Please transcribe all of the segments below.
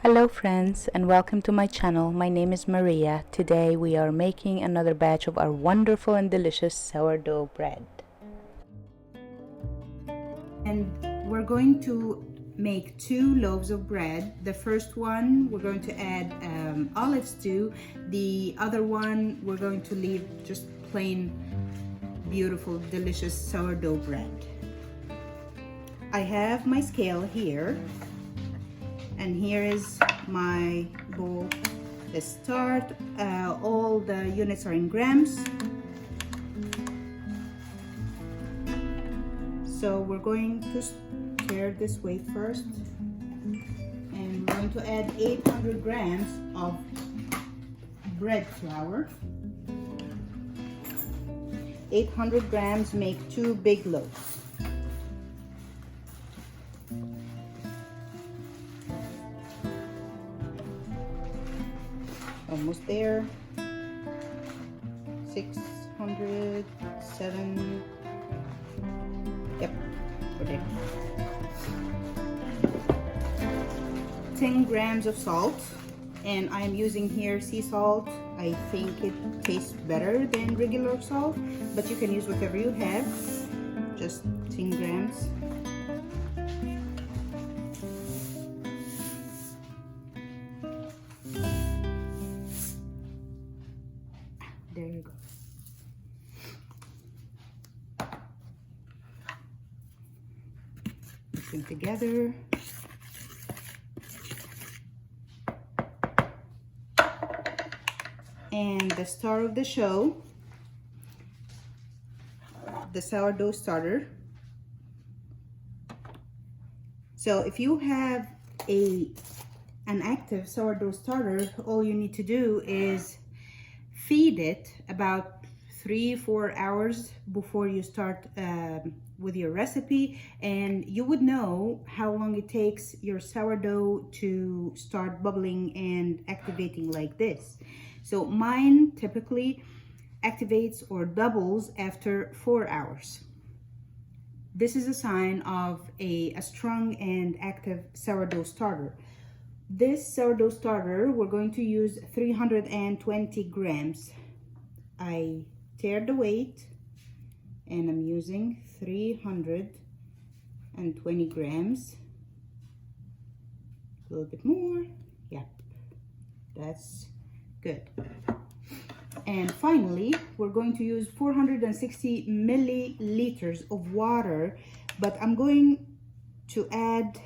Hello friends and welcome to my channel. My name is Maria. Today we are making another batch of our wonderful and delicious sourdough bread. And we're going to make 2 loaves of bread. The first one we're going to add olives to. The other one we're going to leave just plain beautiful delicious sourdough bread. I have my scale here. And here is my bowl. Let's start. All the units are in grams. So we're going to stir this weight first. And we're going to add 800 grams of bread flour. 800 grams make 2 big loaves. Almost there. 600, 7. Yep, we're there. 10 grams of salt, and I'm using here sea salt. I think it tastes better than regular salt, but you can use whatever you have. Just 10 grams. There you go. Mix them together. And the star of the show, the sourdough starter. So if you have an active sourdough starter, all you need to do is feed it about 3-4 hours before you start with your recipe, and you would know how long it takes your sourdough to start bubbling and activating like this. So mine typically activates or doubles after 4 hours. This is a sign of a strong and active sourdough starter. This sourdough starter, we're going to use 320 grams. I tared the weight and I'm using 320 grams. A little bit more. Yep, that's good. And finally, we're going to use 460 milliliters of water, but I'm going to add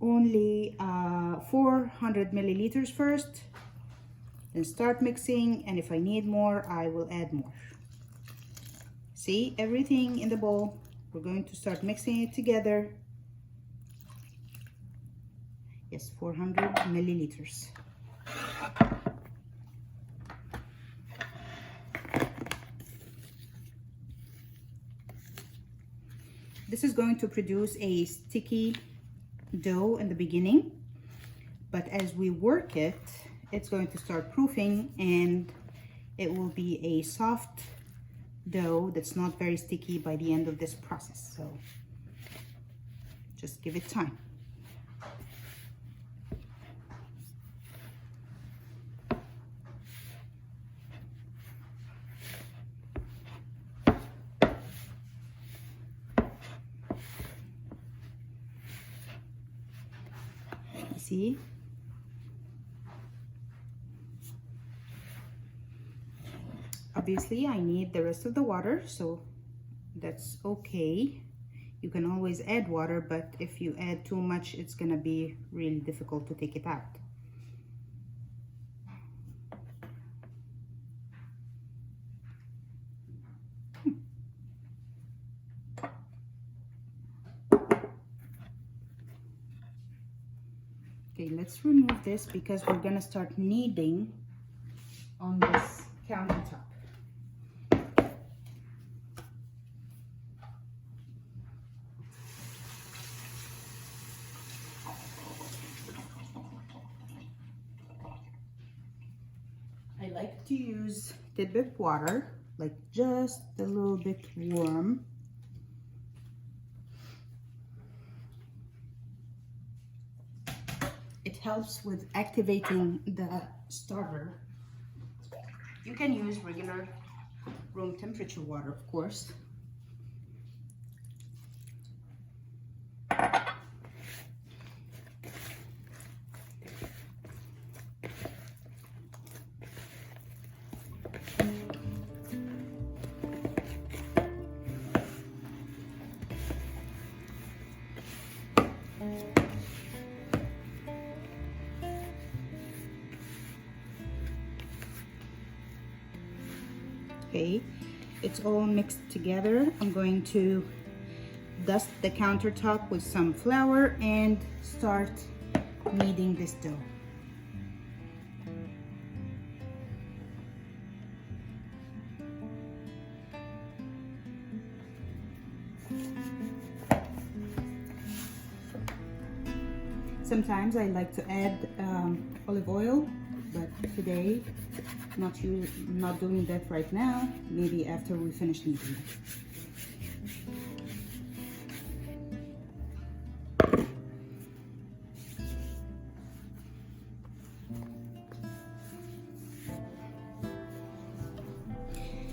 only 400 milliliters first, then start mixing, and if I need more I will add more. See, everything in the bowl. We're going to start mixing it together. Yes, 400 milliliters. This is going to produce a sticky dough in the beginning, but as we work it, it's going to start proofing and it will be a soft dough that's not very sticky by the end of this process. So just give it time. See? Obviously, I need the rest of the water, so that's okay. You can always add water, but if you add too much, it's gonna be really difficult to take it out. Okay, let's remove this because we're gonna start kneading on this countertop. I like to use tidbit water, like just a little bit warm. it helps with activating the starter. You can use regular room temperature water, of course. Okay, it's all mixed together. I'm going to dust the countertop with some flour and start kneading this dough. Sometimes I like to add olive oil, but today not doing that right now. Maybe after we finish kneading it.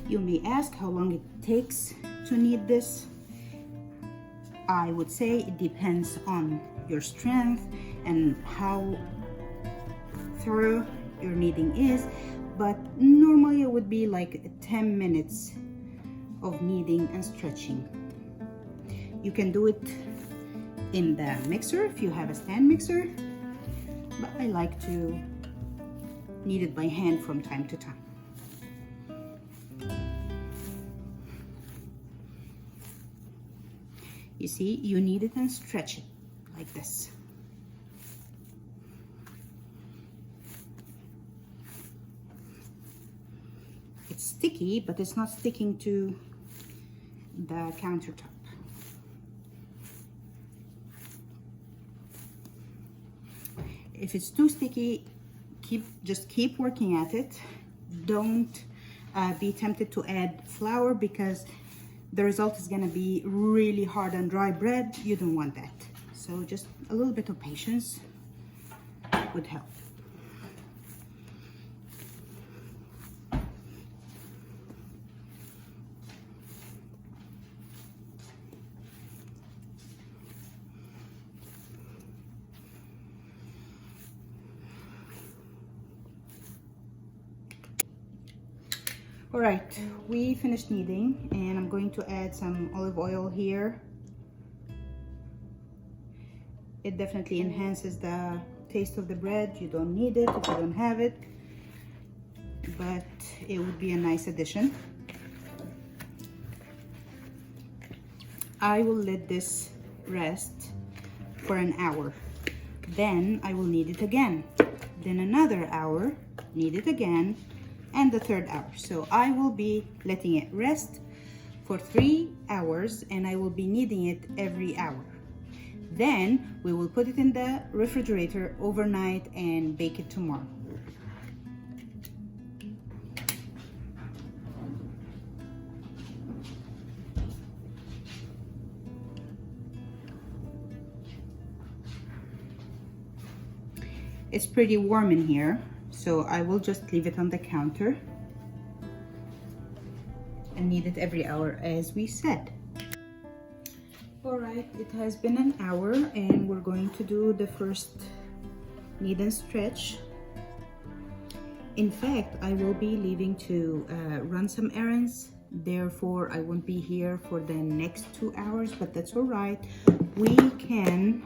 You may ask how long it takes to knead this. I would say it depends on your strength and how thorough your kneading is, but normally it would be like 10 minutes of kneading and stretching. You can do it in the mixer if you have a stand mixer, but I like to knead it by hand from time to time. You see, you knead it and stretch it like this. It's sticky, but it's not sticking to the countertop. If it's too sticky, just keep working at it. Don't be tempted to add flour, because the result is going to be really hard and dry bread. You don't want that. So just a little bit of patience would help. All right, we finished kneading, and I'm going to add some olive oil here. It definitely enhances the taste of the bread. You don't need it if you don't have it, but it would be a nice addition. I will let this rest for an hour. Then I will knead it again. Then another hour, knead it again, and the third hour. So I will be letting it rest for 3 hours, and I will be kneading it every hour. Then we will put it in the refrigerator overnight and bake it tomorrow. It's pretty warm in here, so I will just leave it on the counter and knead it every hour as we said. All right, it has been an hour, and we're going to do the first knead and stretch. In fact, I will be leaving to run some errands, therefore I won't be here for the next 2 hours, but that's all right. We can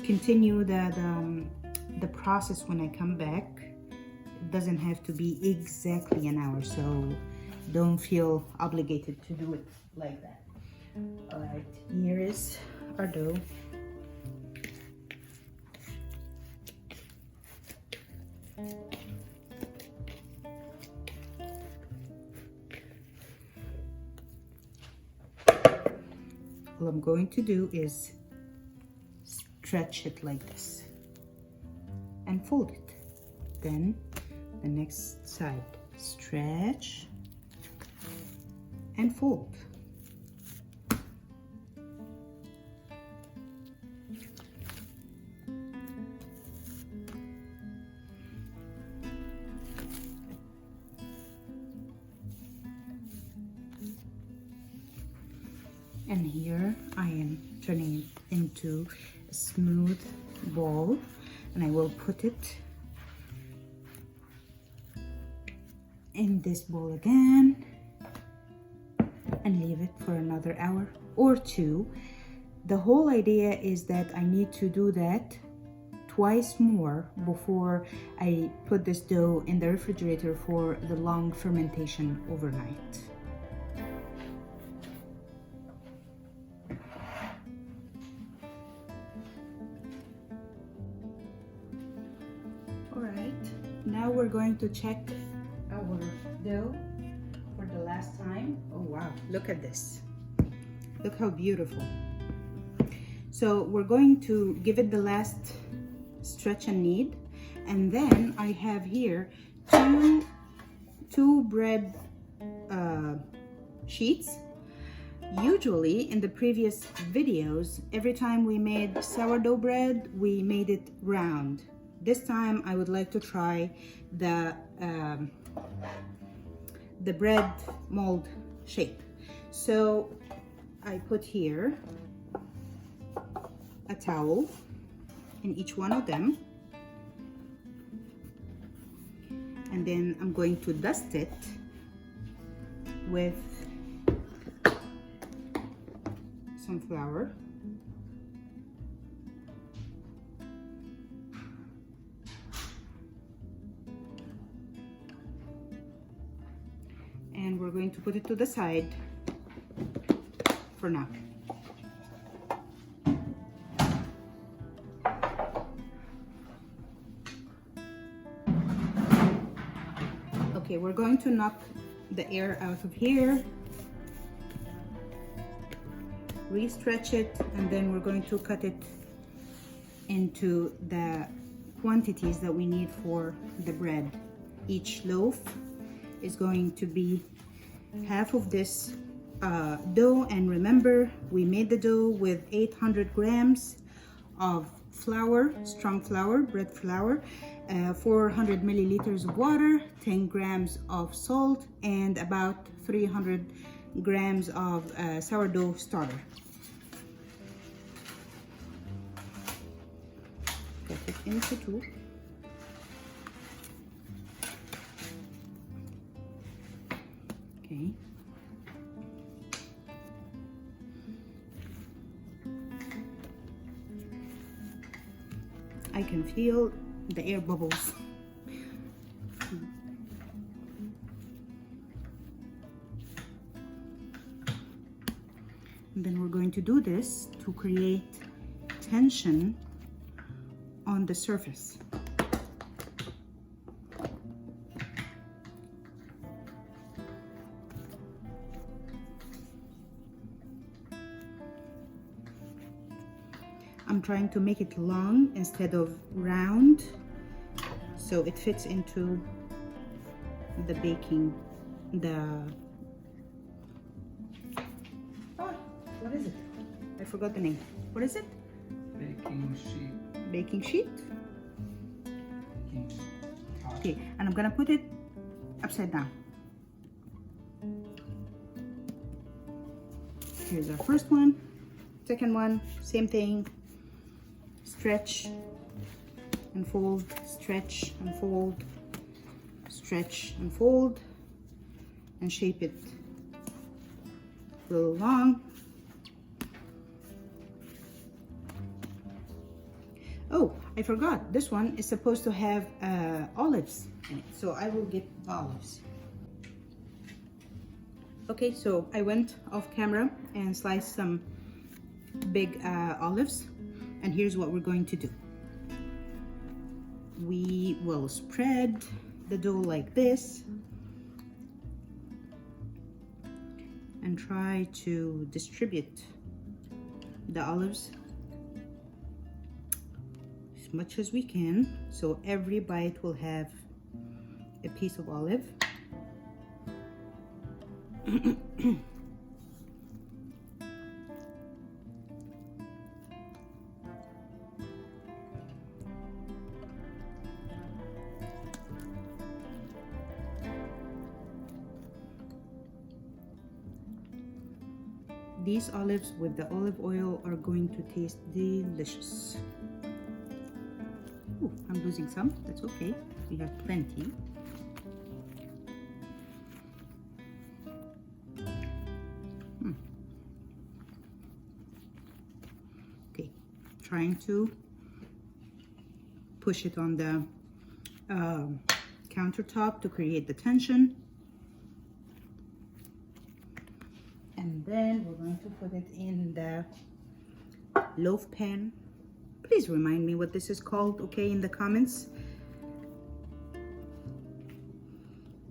continue the process when I come back. It doesn't have to be exactly an hour, so don't feel obligated to do it like that. All right, here is our dough. All I'm going to do is stretch it like this and fold it. Then the next side, stretch and fold. And here I am turning it into a smooth ball, and I will put it in this bowl again and leave it for another hour or two. The whole idea is that I need to do that twice more before I put this dough in the refrigerator for the long fermentation overnight. All right, now we're going to check our dough for the last time. Oh wow, look at this. Look how beautiful. So we're going to give it the last stretch and knead, and then I have here two bread sheets. Usually in the previous videos, every time we made sourdough bread, we made it round. This time I would like to try the bread mold shape. So I put here a towel in each one of them, and then I'm going to dust it with some flour. And we're going to put it to the side for now. Okay, we're going to knock the air out of here, re-stretch it, and then we're going to cut it into the quantities that we need for the bread. Each loaf is going to be half of this dough, and remember, we made the dough with 800 grams of flour, strong flour, bread flour, 400 milliliters of water, 10 grams of salt, and about 300 grams of sourdough starter. Cut it into two. Okay. I can feel the air bubbles. And then we're going to do this to create tension on the surface. I'm trying to make it long instead of round, so it fits into the baking, what is it? I forgot the name. What is it? Baking sheet. Baking sheet? Baking top. Okay, and I'm gonna put it upside down. Here's our first one, second one, same thing. Stretch and fold, stretch and fold, stretch and fold, and shape it a little long. Oh, I forgot, this one is supposed to have olives in it, so I will get olives. Okay, so I went off camera and sliced some big olives. And here's what we're going to do. We will spread the dough like this and try to distribute the olives as much as we can, so every bite will have a piece of olive. these olives with the olive oil are going to taste delicious. Ooh, I'm losing some. That's okay. We have plenty. Okay, trying to push it on the countertop to create the tension. And then we're going to put it in the loaf pan. Please remind me what this is called, okay, in the comments.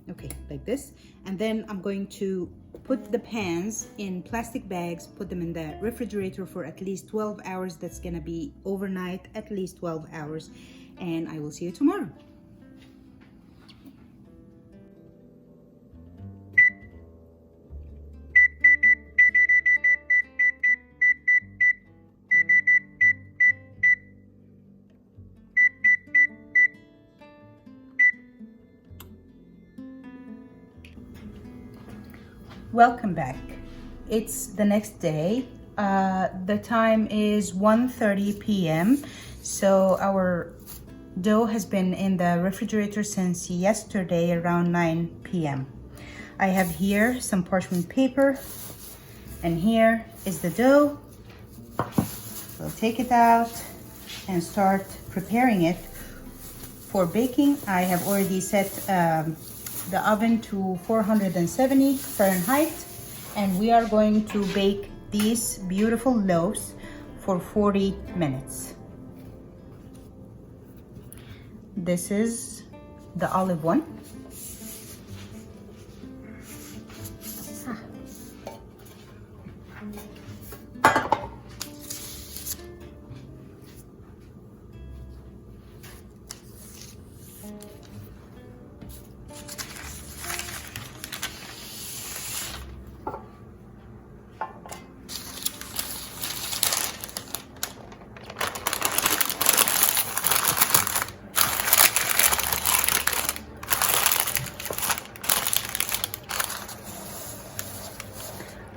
Okay, like this. And then I'm going to put the pans in plastic bags, put them in the refrigerator for at least 12 hours. That's gonna be overnight, at least 12 hours. And I will see you tomorrow. Welcome back. It's the next day. The time is 1:30 p.m. So our dough has been in the refrigerator since yesterday around 9 p.m. I have here some parchment paper, and here is the dough. We'll take it out and start preparing it for baking. I have already set the oven to 470 Fahrenheit, and we are going to bake these beautiful loaves for 40 minutes. This is the olive one.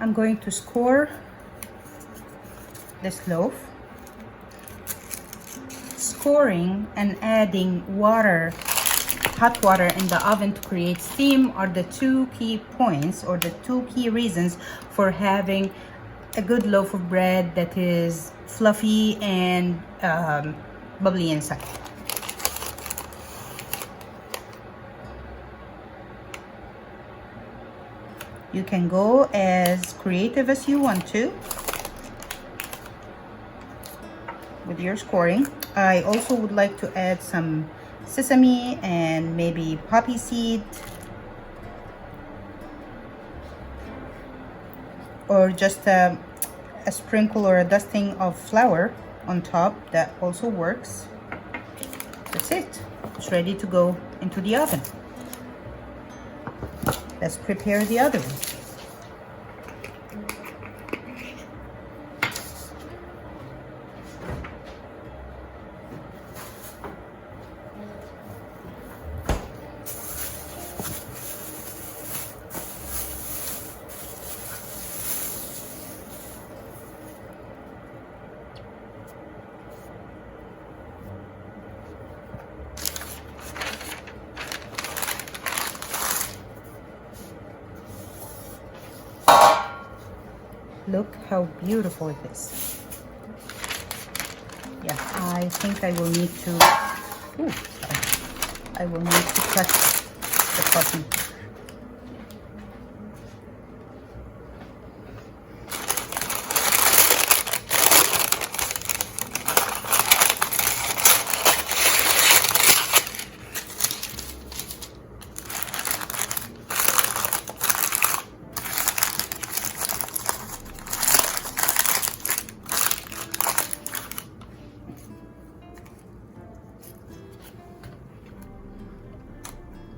I'm going to score this loaf. Scoring and adding water, hot water in the oven to create steam are the two key points, or the two key reasons for having a good loaf of bread that is fluffy and bubbly inside. You can go as creative as you want to with your scoring. I also would like to add some sesame and maybe poppy seed, or just a sprinkle or a dusting of flour on top. That also works. That's it. It's ready to go into the oven. Let's prepare the other one. Look how beautiful it is. Yeah, I think I will need to, I will need to cut the cotton.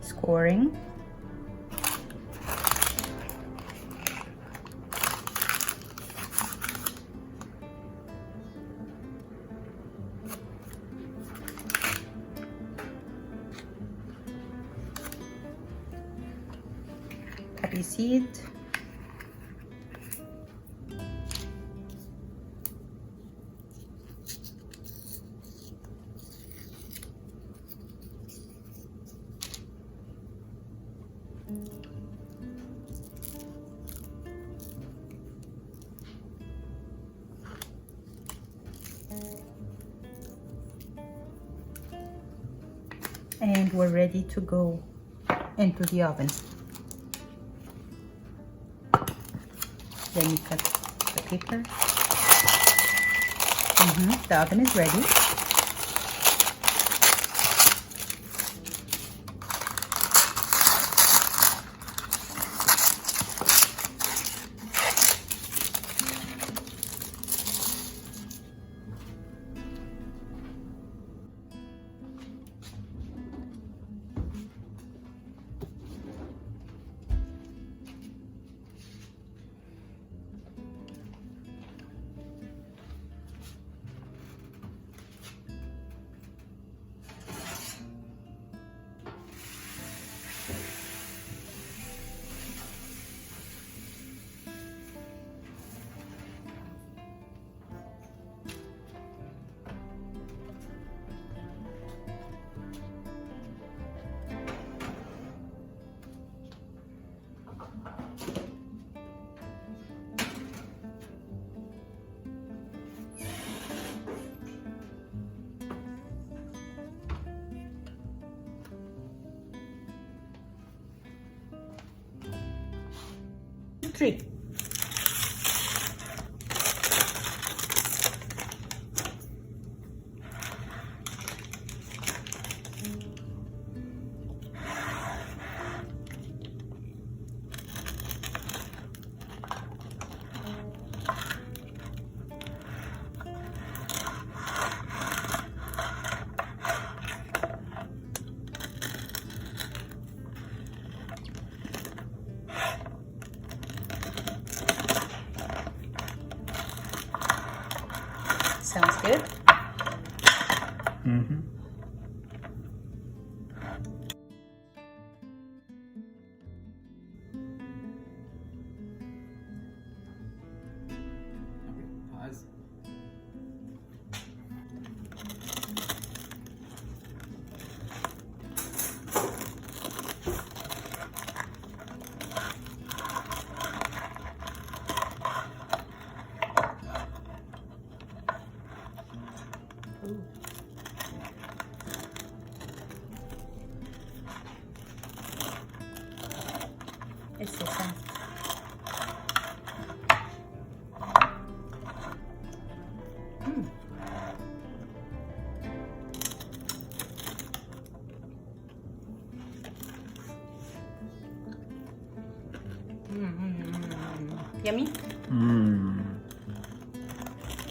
Scoring. Poppy seed. And we're ready to go into the oven. Then you cut the paper. The oven is ready. Three. Sounds good. Pause. It's sesame. Yummy?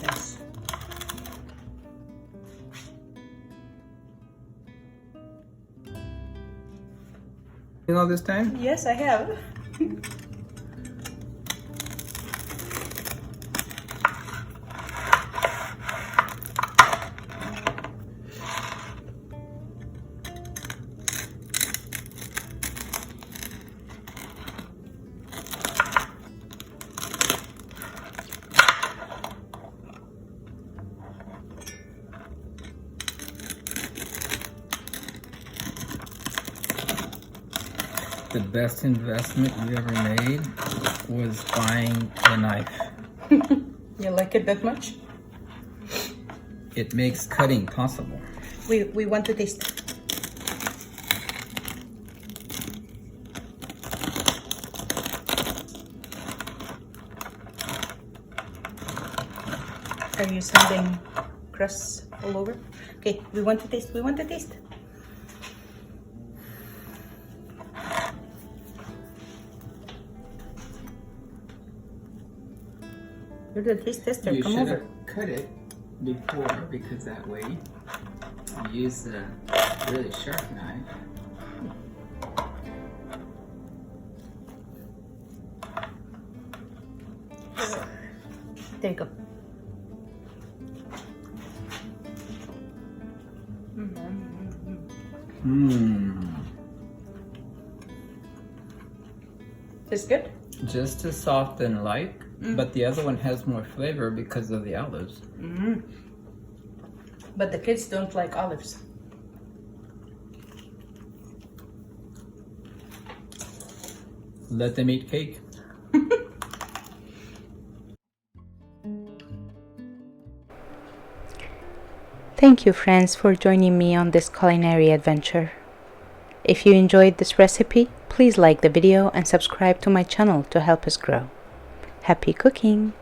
Yes. All this time? Yes, I have. The best investment you ever made was buying a knife. You like it that much? It makes cutting possible. We want to taste it. Are you sending crusts all over? Okay, we want to taste. We want to taste. You're the taste tester. You Come should over. have cut it before, because that way you use a really sharp knife. There you go. It's good? Just as soft and light, but the other one has more flavor because of the olives. But the kids don't like olives. Let them eat cake. Thank you, friends, for joining me on this culinary adventure. If you enjoyed this recipe, please like the video and subscribe to my channel to help us grow. Happy cooking!